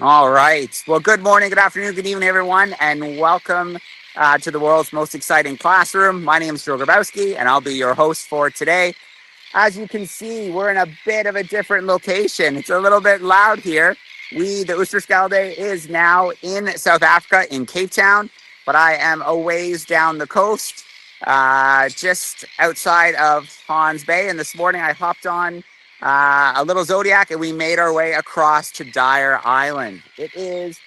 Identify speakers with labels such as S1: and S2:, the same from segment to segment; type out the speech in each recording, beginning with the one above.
S1: All right. Well, good morning, good afternoon, good evening, everyone, and welcome to the world's most exciting classroom. My name is Joe Grabowski, and I'll be your host for today. As you can see, we're in a bit of a different location. It's a little bit loud here. The Oosterschelde is now in South Africa, in Cape Town, but I am a ways down the coast, just outside of Hans Bay. And this morning I hopped on a little Zodiac and we made our way across to Dyer Island. It is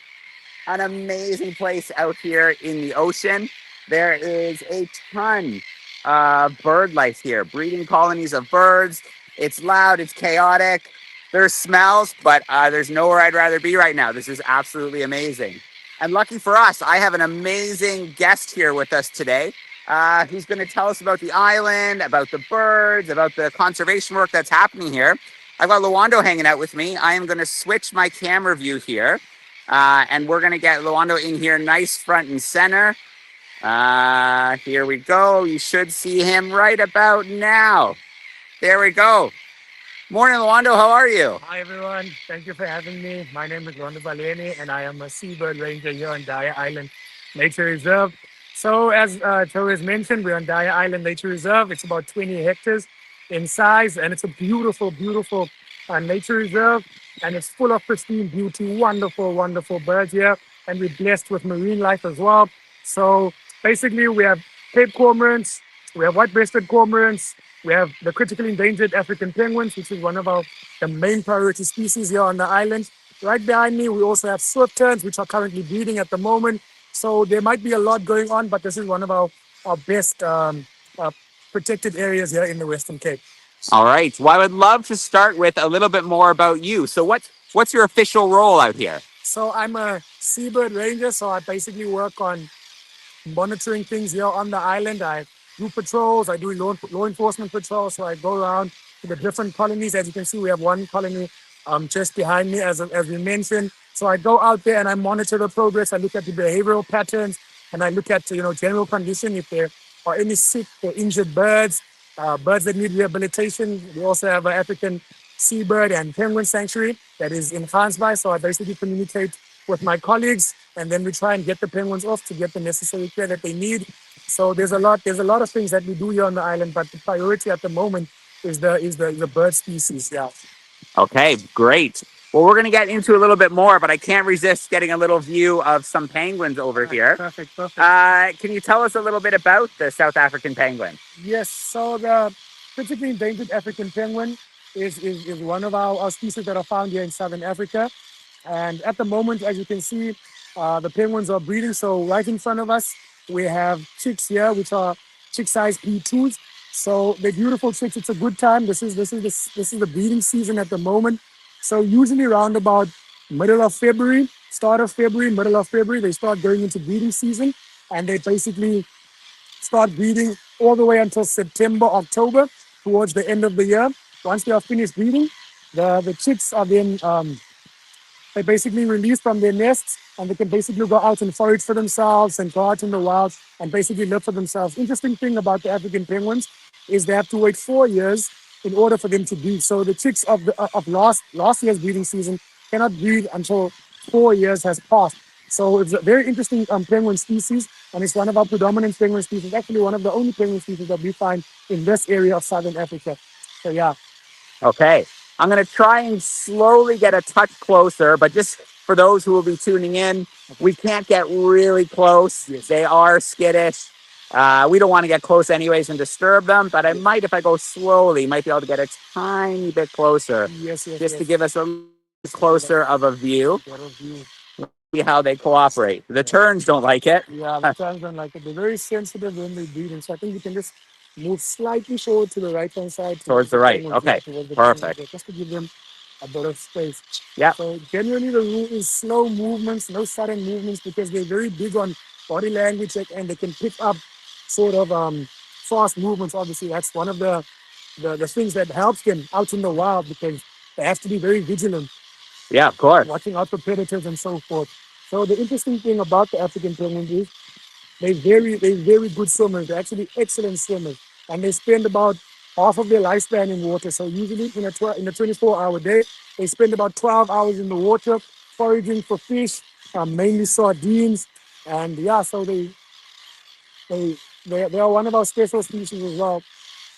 S1: an amazing place out here in the ocean. There is a ton of bird life here, breeding colonies of birds. It's loud, it's chaotic. There's smells, but there's nowhere I'd rather be right now. This is absolutely amazing. And lucky for us, I have an amazing guest here with us today who's going to tell us about the island, about the birds, about the conservation work that's happening here. I've got Luando hanging out with me. I am going to switch my camera view here. And we're going to get Luando in here nice front and center. Here we go. You should see him right about now. There we go. Morning, Luando. How are you?
S2: Hi everyone, thank you for having me. My name is Londo Baleni and I am a Seabird ranger here on Dyer Island Nature Reserve. So as Joe has mentioned, we're on Dyer Island Nature Reserve. It's about 20 hectares in size and it's a beautiful, beautiful nature reserve and it's full of pristine beauty, wonderful, wonderful birds here and we're blessed with marine life as well. So basically we have Cape cormorants, we have white-breasted cormorants, we have the critically endangered African penguins, which is one of the main priority species here on the island. Right behind me, we also have swift terns, which are currently breeding at the moment. So there might be a lot going on, but this is one of our best protected areas here in the Western Cape.
S1: All right. Well, I would love to start with a little bit more about you. So what's your official role out here?
S2: So I'm a Seabird ranger, so I basically work on monitoring things here on the island. I do patrols, I do law enforcement patrols, so I go around to the different colonies. As you can see, we have one colony just behind me, as we mentioned. So I go out there and I monitor the progress. I look at the behavioral patterns and I look at general condition, if there are any sick or injured birds, birds that need rehabilitation. We also have an African seabird and penguin sanctuary that is in Gansbaai. So I basically communicate with my colleagues and then we try and get the penguins off to get the necessary care that they need. So there's a lot of things that we do here on the island, but the priority at the moment is the bird species. Yeah.
S1: Okay, great. Well, we're going to get into a little bit more, but I can't resist getting a little view of some penguins over here.
S2: Perfect.
S1: Can you tell us a little bit about the South African penguin?
S2: Yes. So the critically endangered African penguin is one of our species that are found here in Southern Africa. And at the moment, as you can see, the penguins are breeding. So right in front of us, we have chicks here, which are chick size P2s. So they're beautiful chicks. It's a good time. This is the breeding season at the moment. So usually around about middle of February, start of February, middle of February, they start going into breeding season, and they basically start breeding all the way until September, October, towards the end of the year. Once they are finished breeding, the chicks are then they basically released from their nests and they can basically go out and forage for themselves and go out in the wild and basically live for themselves. Interesting thing about the African penguins is they have to wait 4 years in order for them to breed. So the chicks of last year's breeding season cannot breed until 4 years has passed. So it's a very interesting penguin species, and it's one of our predominant penguin species. Actually, one of the only penguin species that we find in this area of Southern Africa. So yeah.
S1: Okay. I'm going to try and slowly get a touch closer, but just for those who will be tuning in, we can't get really close.
S2: Yes.
S1: They are skittish. We don't want to get close anyways and disturb them, but I might, if I go slowly, might be able to get a tiny bit closer.
S2: Yes.
S1: To give us a little closer of a view. See how they cooperate. The terns don't like it.
S2: Yeah, the terns don't like it. They're very sensitive when they breed, and so I think we can just move slightly forward to the right-hand side.
S1: Towards the right. Okay, perfect.
S2: Just to give them a bit of space.
S1: Yeah.
S2: So generally the rule is slow movements, no sudden movements, because they're very big on body language and they can pick up sort of fast movements. Obviously, that's one of the things that helps them out in the wild because they have to be very vigilant.
S1: Yeah, of course.
S2: Watching out for predators and so forth. So the interesting thing about the African penguins is they're very good swimmers. They're actually excellent swimmers, and they spend about half of their lifespan in water. So usually in a 24-hour day, they spend about 12 hours in the water, foraging for fish, mainly sardines, and yeah, so they they are one of our special species as well.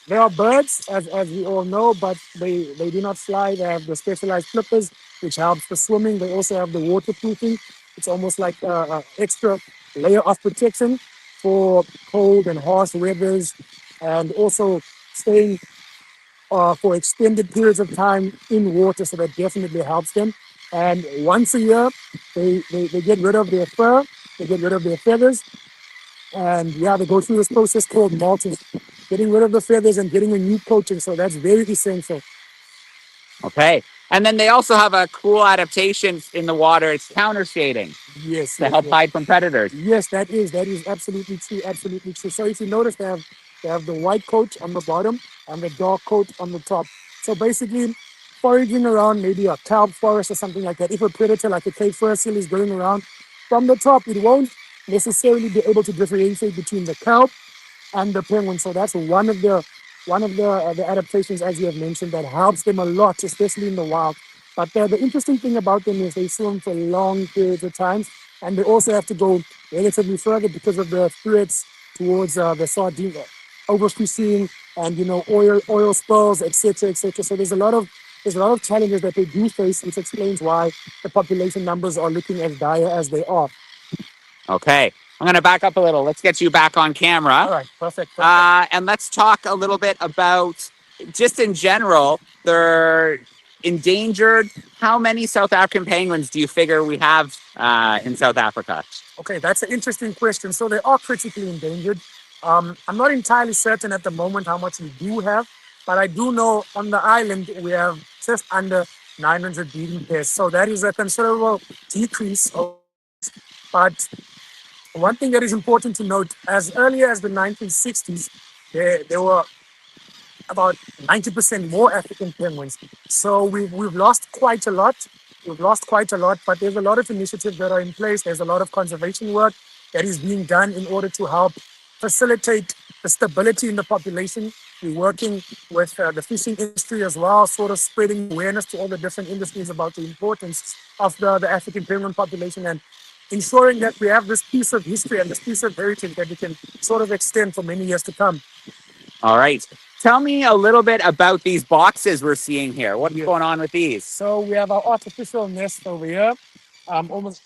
S2: They are birds, as we all know, but they do not fly. They have the specialized flippers, which helps the swimming. They also have the waterproofing. It's almost like a extra layer of protection for cold and harsh weathers, and also staying for extended periods of time in water. So that definitely helps them. And once a year, they get rid of their fur, they get rid of their feathers, and yeah, they go through this process called molting, getting rid of the feathers and getting a new coating. So that's very essential.
S1: Okay. And then they also have a cool adaptation in the water. It's counter shading
S2: Yes,
S1: to
S2: yes,
S1: help
S2: yes.
S1: hide from predators.
S2: Yes, that is absolutely true, absolutely true. So if you notice, they have the white coat on the bottom and the dark coat on the top. So basically, foraging around maybe a kelp forest or something like that. If a predator like a cave fossil is going around from the top, it won't necessarily be able to differentiate between the kelp and the penguin. So that's one of the adaptations, as you have mentioned, that helps them a lot, especially in the wild. But the interesting thing about them is they swim for long periods of time, and they also have to go relatively further because of the threats towards the sardine overfishing and oil spills, etc., etc. So there's a lot of challenges that they do face, which explains why the population numbers are looking as dire as they are.
S1: Okay. I'm going to back up a little. Let's get you back on camera.
S2: All right, perfect, perfect.
S1: And let's talk a little bit about just in general, they're endangered. How many South African penguins do you figure we have in South Africa?
S2: Okay, that's an interesting question. So they are critically endangered. I'm not entirely certain at the moment how much we do have, but I do know on the island we have just under 900 breeding pairs. So that is a considerable decrease. But one thing that is important to note, as early as the 1960s, there were about 90% more African penguins. So we've lost quite a lot. We've lost quite a lot, but there's a lot of initiatives that are in place. There's a lot of conservation work that is being done in order to help facilitate the stability in the population. We're working with the fishing industry as well, sort of spreading awareness to all the different industries about the importance of the African penguin population and ensuring that we have this piece of history and this piece of heritage that we can sort of extend for many years to come.
S1: All right. Tell me a little bit about these boxes we're seeing here. What's
S2: Yeah.
S1: going on with these?
S2: So we have our artificial nest over here. Almost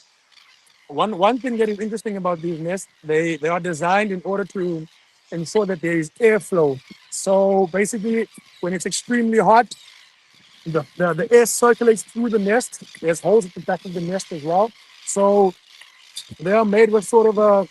S2: one thing that is interesting about these nests, they are designed in order to ensure that there is airflow. So basically, when it's extremely hot, the air circulates through the nest. There's holes at the back of the nest as well. So they are made with sort of a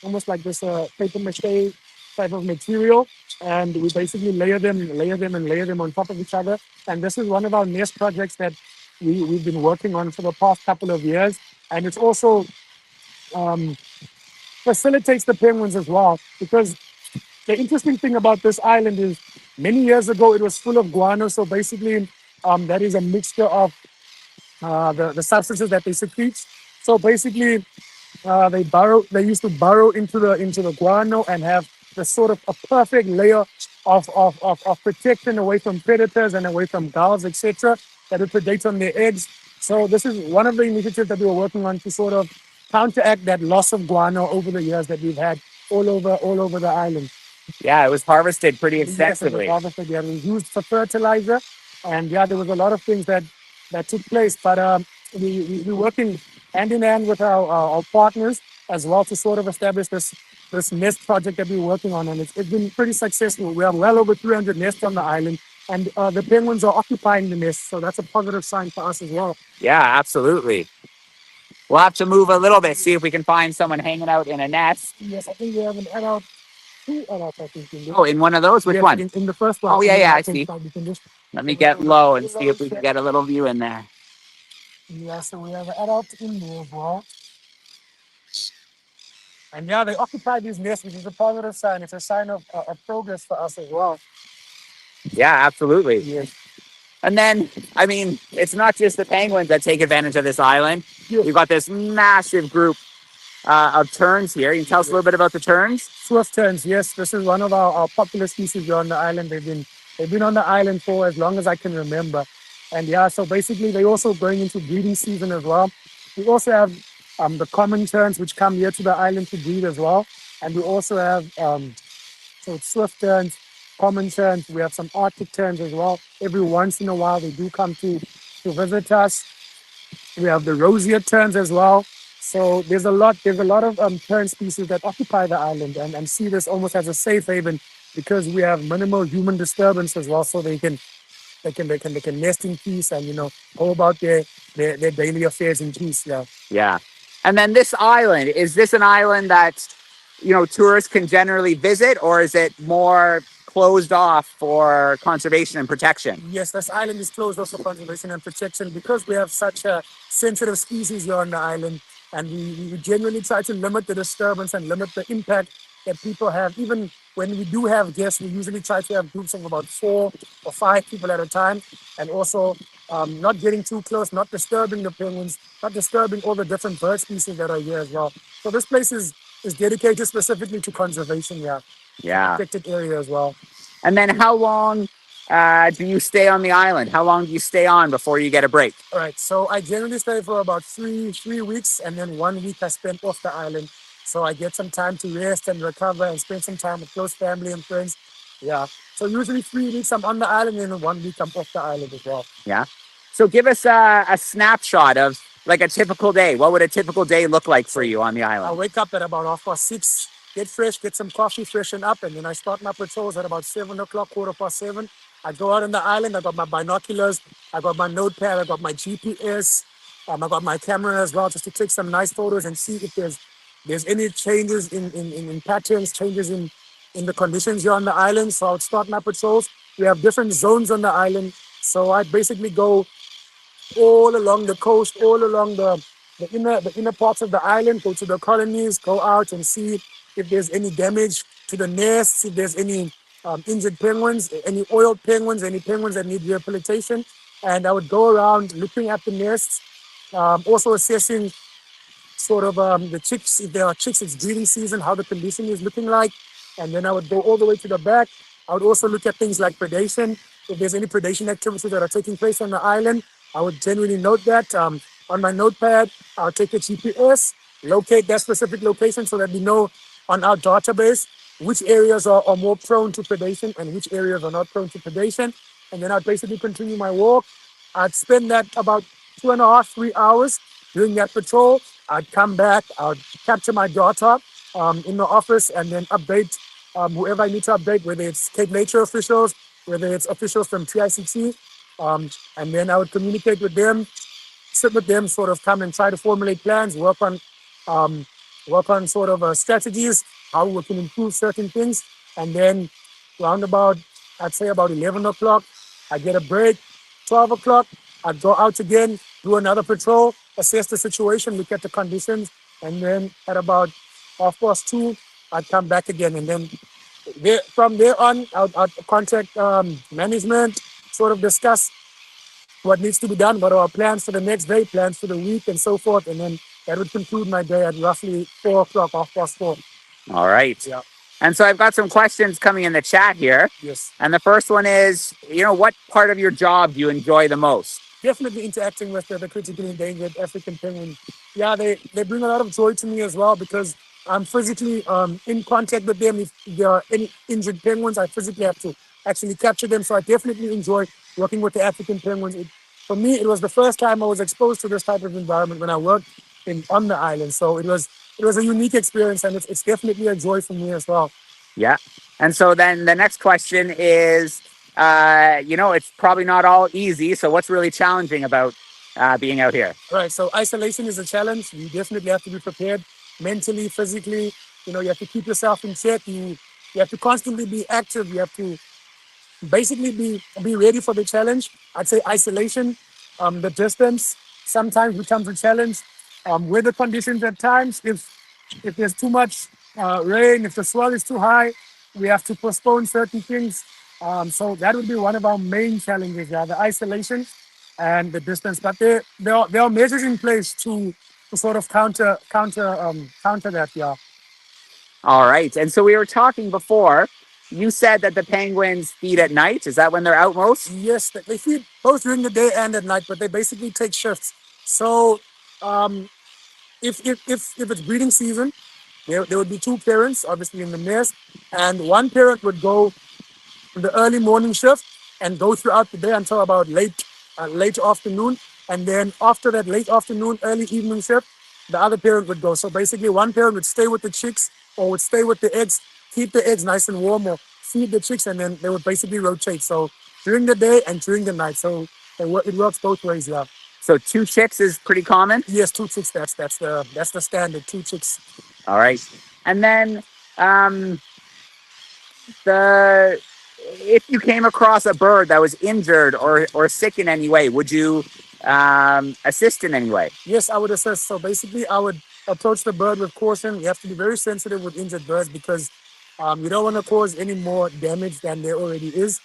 S2: almost like this paper mache type of material, and we basically layer them on top of each other. And this is one of our nest projects that we've been working on for the past couple of years, and it's also um, facilitates the penguins as well. Because the interesting thing about this island is many years ago it was full of guano. So basically, that is a mixture of the substances that they secrete. So basically, they used to burrow into the guano and have the sort of a perfect layer of protection away from predators and away from gulls, etc., that would predate on their eggs. So this is one of the initiatives that we were working on to sort of counteract that loss of guano over the years that we've had all over the island.
S1: Yeah, it was harvested pretty
S2: Yes, it was
S1: extensively.
S2: harvested. Yeah, it was used for fertilizer, and yeah, there was a lot of things that took place. But we're working hand in hand with our partners as well to sort of establish this nest project that we're working on, and it's been pretty successful. We have well over 300 nests on the island, and the penguins are occupying the nests, so that's a positive sign for us as well.
S1: Yeah, absolutely. We'll have to move a little bit, see if we can find someone hanging out in a nest.
S2: Yes, I think we have an adult, two adults, I think. In this.
S1: Oh, in one of those? Which
S2: Yes,
S1: one?
S2: in the first one.
S1: Oh, yeah,
S2: on the
S1: yeah, I
S2: right-hand
S1: see.
S2: side, you can just
S1: Let me get low and see if we can get a little view in there.
S2: Yeah, so we have an adult in there as well. And yeah, they occupy these nests, which is a positive sign. It's a sign of progress for us as well.
S1: Yeah, absolutely.
S2: Yes.
S1: And then, I mean, it's not just the penguins that take advantage of this island.
S2: Yes.
S1: You've got this massive group of terns here. You can tell us a little bit about the terns?
S2: Swift terns, yes. This is one of our popular species here on the island. They've been on the island for as long as I can remember. And yeah, so basically they're also going into breeding season as well. We also have the common terns, which come here to the island to breed as well. And we also have so swift terns, common terns. We have some Arctic terns as well. Every once in a while, they do come to visit us. We have the rosier terns as well. So there's a lot of tern species that occupy the island and see this almost as a safe haven because we have minimal human disturbance as well. So they can nest in peace and go about their daily affairs in peace. Yeah.
S1: Yeah. And then this island, is this an island that, tourists can generally visit, or is it more closed off for conservation and protection?
S2: Yes, this island is closed off for conservation and protection because we have such a sensitive species here on the island, and we genuinely try to limit the disturbance and limit the impact that people have. Even when we do have guests, we usually try to have groups of about 4 or 5 people at a time, and also not getting too close, not disturbing the penguins, not disturbing all the different bird species that are here as well. So this place is dedicated specifically to conservation, yeah,
S1: Yeah.
S2: protected area as well.
S1: And then how long do you stay on the island? How long do you stay on before you get a break?
S2: All right, so I generally stay for about three weeks, and then 1 week I spend off the island. So I get some time to rest and recover and spend some time with close family and friends. Yeah. So usually 3 weeks I'm on the island, and then 1 week I'm off the island as well.
S1: Yeah. So give us a snapshot of like a typical day. What would a typical day look like for you on the
S2: I
S1: island?
S2: wake up at about 6:30, get fresh, get some coffee, freshen up, and then I start my patrols at about 7 o'clock, 7:15. I go out on the island. I got my binoculars, I got my notepad, I got my GPS, I got my camera as well, just to take some nice photos and see if there's any changes in patterns, changes in the conditions here on the island. So I would start my patrols. We have different zones on the island, so I basically go all along the coast, all along the inner parts of the island, go to the colonies, go out and see if there's any damage to the nests, if there's any injured penguins, any oiled penguins, any penguins that need rehabilitation. And I would go around looking at the nests, also assessing sort of the chicks, if there are chicks, it's breeding season, how the condition is looking like. And then I would go all the way to the back. I would also look at things like predation. If there's any predation activities that are taking place on the island, I would generally note that on my notepad. I'll take a GPS, locate that specific location so that we know on our database which areas are more prone to predation and which areas are not prone to predation. And then I'd basically continue my walk. I'd spend that about 2.5, 3 hours doing that patrol. I'd come back, I'd capture my data in the office and then update whoever I need to update, whether it's Cape Nature officials, whether it's officials from TICT. And then I would communicate with them, sit with them, sort of come and try to formulate plans, um, work on sort of strategies, how we can improve certain things. And then round about, I'd say about 11 o'clock, I get a break. 12 o'clock, I'd go out again, do another patrol, assess the situation, look at the conditions. And then at about 2:30, I'd come back again. And then from there on, I'd contact management, sort of discuss what needs to be done, what are our plans for the next day, plans for the week, and so forth. And then that would conclude my day at roughly 4 o'clock, 4:30.
S1: All right.
S2: Yeah.
S1: And so I've got some questions coming in the chat here.
S2: Yes.
S1: And the first one is, what part of your job do you enjoy the most?
S2: Definitely interacting with the critically endangered African penguin. Yeah, they bring a lot of joy to me as well because I'm physically in contact with them. If there are any injured penguins, I physically have to actually capture them. So I definitely enjoy working with the African penguins. For me, it was the first time I was exposed to this type of environment when I worked on the island. So it was a unique experience, and it's definitely a joy for me as well.
S1: Yeah. And so then the next question is, it's probably not all easy. So what's really challenging about being out here?
S2: Right. So isolation is a challenge. You definitely have to be prepared mentally, physically. You have to keep yourself in check. You have to constantly be active. You have to basically be ready for the challenge. I'd say isolation, the distance sometimes becomes a challenge. Weather conditions at times, if there's too much rain, if the swell is too high, we have to postpone certain things. So that would be one of our main challenges, yeah, the isolation and the distance. But there are measures in place to sort of counter that, yeah.
S1: All right. And so we were talking before. You said that the penguins feed at night. Is that when they're out most?
S2: Yes, they feed both during the day and at night, but they basically take shifts. So Um, if it's breeding season, there would be two parents, obviously in the nest, and one parent would go the early morning shift and go throughout the day until about late afternoon, and then after that late afternoon, early evening shift, the other parent would go. So basically, one parent would stay with the chicks or would stay with the eggs, keep the eggs nice and warm, or feed the chicks, and then they would basically rotate. So during the day and during the night. So it works both ways. Yeah.
S1: So two chicks is pretty common.
S2: Yes, two chicks. That's the standard. Two chicks.
S1: All right. And then um, the if you came across a bird that was injured or sick in any way, would you assist in any way?
S2: Yes, I would assess. So basically, I would approach the bird with caution. You have to be very sensitive with injured birds because you don't want to cause any more damage than there already is.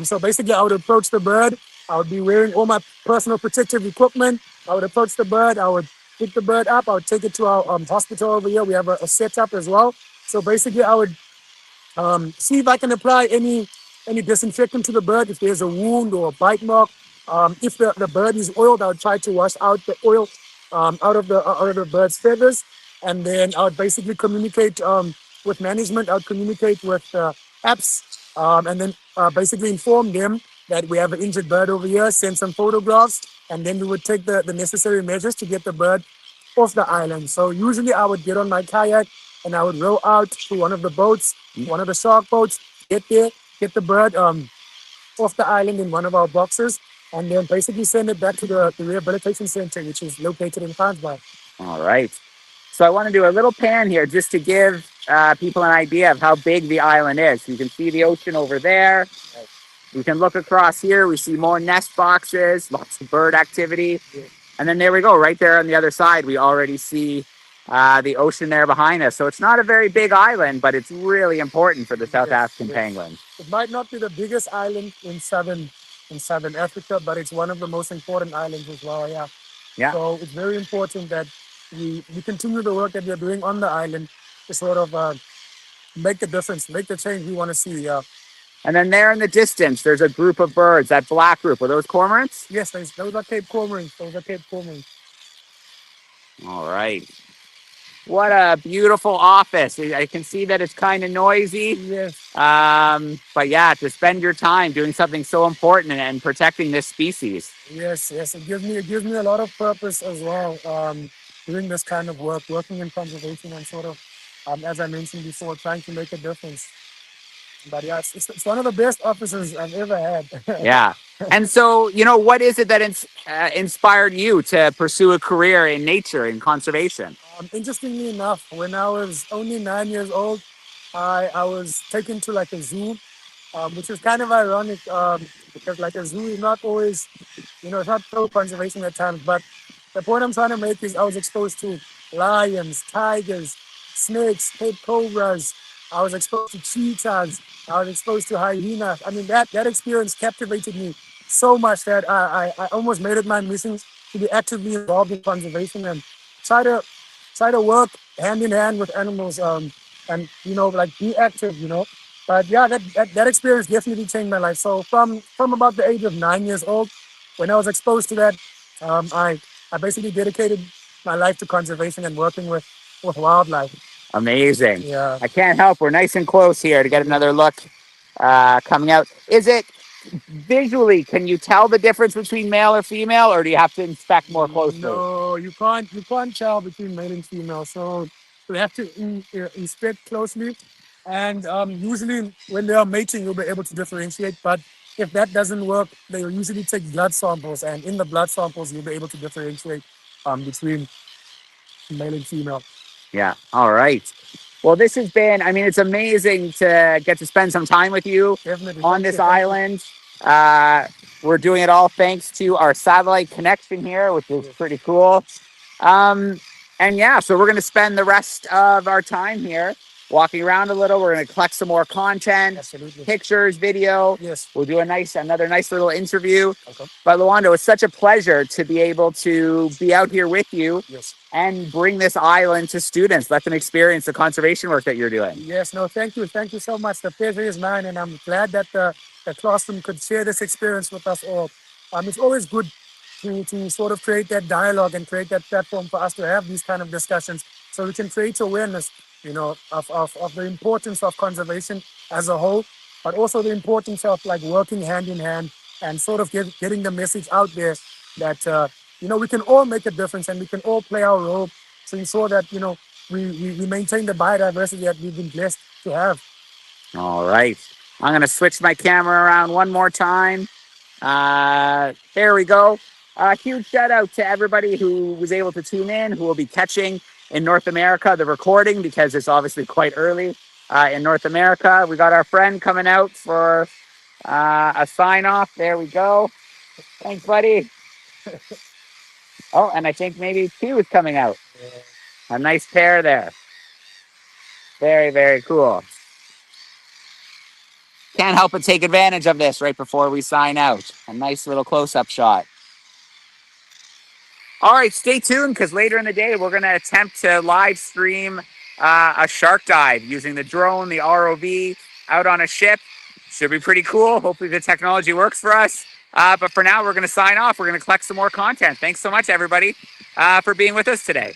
S2: So basically, I would approach the bird. I would be wearing all my personal protective equipment. I would approach the bird. I would pick the bird up. I would take it to our hospital over here. We have a setup as well. So basically, I would see if I can apply any disinfectant to the bird if there's a wound or a bite mark. If the bird is oiled, I would try to wash out the oil out of the bird's feathers, and then I would basically communicate with management. I would communicate with apps, and then basically inform them that we have an injured bird over here. Send some photographs, and then we would take the necessary measures to get the bird off the island. So usually I would get on my kayak and I would row out to one of the boats, one of the shark boats, get there, get the bird off the island in one of our boxes, and then basically send it back to the rehabilitation center, which is located in Franzberg.
S1: All right. So I want to do a little pan here just to give people an idea of how big the island is. You can see the ocean over there. We can look across here. We see more nest boxes, lots of bird activity. And then there we go. Right there on the other side, we already see the ocean there behind us. So it's not a very big island, but it's really important for the South African penguin.
S2: It might not be the biggest island in southern Africa, but it's one of the most important islands as well. Yeah.
S1: Yeah.
S2: So it's very important that we continue the work that we're doing on the island to sort of make the difference, make the change we want to see. Yeah.
S1: And then there in the distance, there's a group of birds, that black group. Are those cormorants?
S2: Yes, those are Cape Cormorants.
S1: All right. What a beautiful office. I can see that it's kind of noisy.
S2: Yes.
S1: But yeah, to spend your time doing something so important and protecting this species.
S2: Yes. It gives me a lot of purpose as well. Doing this kind of work, working in conservation and sort of, as I mentioned before, trying to make a difference. But yeah, it's one of the best offices I've ever had.
S1: Yeah. And so, what is it that inspired you to pursue a career in nature, in conservation?
S2: Interestingly enough, when I was only 9 years old, I was taken to like a zoo, which is kind of ironic because like a zoo is not always, it's not pro conservation at times. But the point I'm trying to make is I was exposed to lions, tigers, snakes, Cape cobras. I was exposed to cheetahs. I was exposed to hyenas. I mean, that experience captivated me so much that I almost made it my mission to be actively involved in conservation and try to work hand in hand with animals and like be active. But yeah, that experience definitely changed my life. So from about the age of 9 years old, when I was exposed to that, I basically dedicated my life to conservation and working with wildlife.
S1: Amazing.
S2: Yeah.
S1: I can't help. We're nice and close here to get another look coming out. Is it visually, can you tell the difference between male or female, or do you have to inspect more closely?
S2: No, you can't tell between male and female. So you have to inspect closely. And usually when they are mating, you'll be able to differentiate. But if that doesn't work, they will usually take blood samples. And in the blood samples, you'll be able to differentiate between male and female.
S1: Yeah. All right. Well, this has been, it's amazing to get to spend some time with you
S2: Definitely.
S1: on this island. We're doing it all thanks to our satellite connection here, which is pretty cool. And yeah, so we're going to spend the rest of our time here walking around a little. We're going to collect some more content,
S2: Absolutely.
S1: pictures, video.
S2: Yes.
S1: We'll do another nice little interview.
S2: Okay.
S1: But Luando, it's such a pleasure to be able to be out here with you.
S2: Yes.
S1: And bring this island to students. Let them experience the conservation work that you're doing.
S2: Yes, no, thank you so much. The pleasure is mine, and I'm glad that the classroom could share this experience with us all. It's always good to sort of create that dialogue and create that platform for us to have these kind of discussions so we can create awareness, of the importance of conservation as a whole, but also the importance of like working hand in hand and sort of getting the message out there that, we can all make a difference and we can all play our role to ensure that, we maintain the biodiversity that we've been blessed to have.
S1: All right. I'm going to switch my camera around one more time. There we go. A huge shout out to everybody who was able to tune in, who will be catching in North America the recording because it's obviously quite early in North America. We got our friend coming out for a sign off. There we go. Thanks, buddy. Oh, and I think maybe Q is coming out. A nice pair there. Very, very cool. Can't help but take advantage of this right before we sign out. A nice little close-up shot. All right, stay tuned because later in the day, we're going to attempt to live stream a shark dive using the drone, the ROV, out on a ship. Should be pretty cool. Hopefully the technology works for us. But for now, we're going to sign off. We're going to collect some more content. Thanks so much, everybody, for being with us today.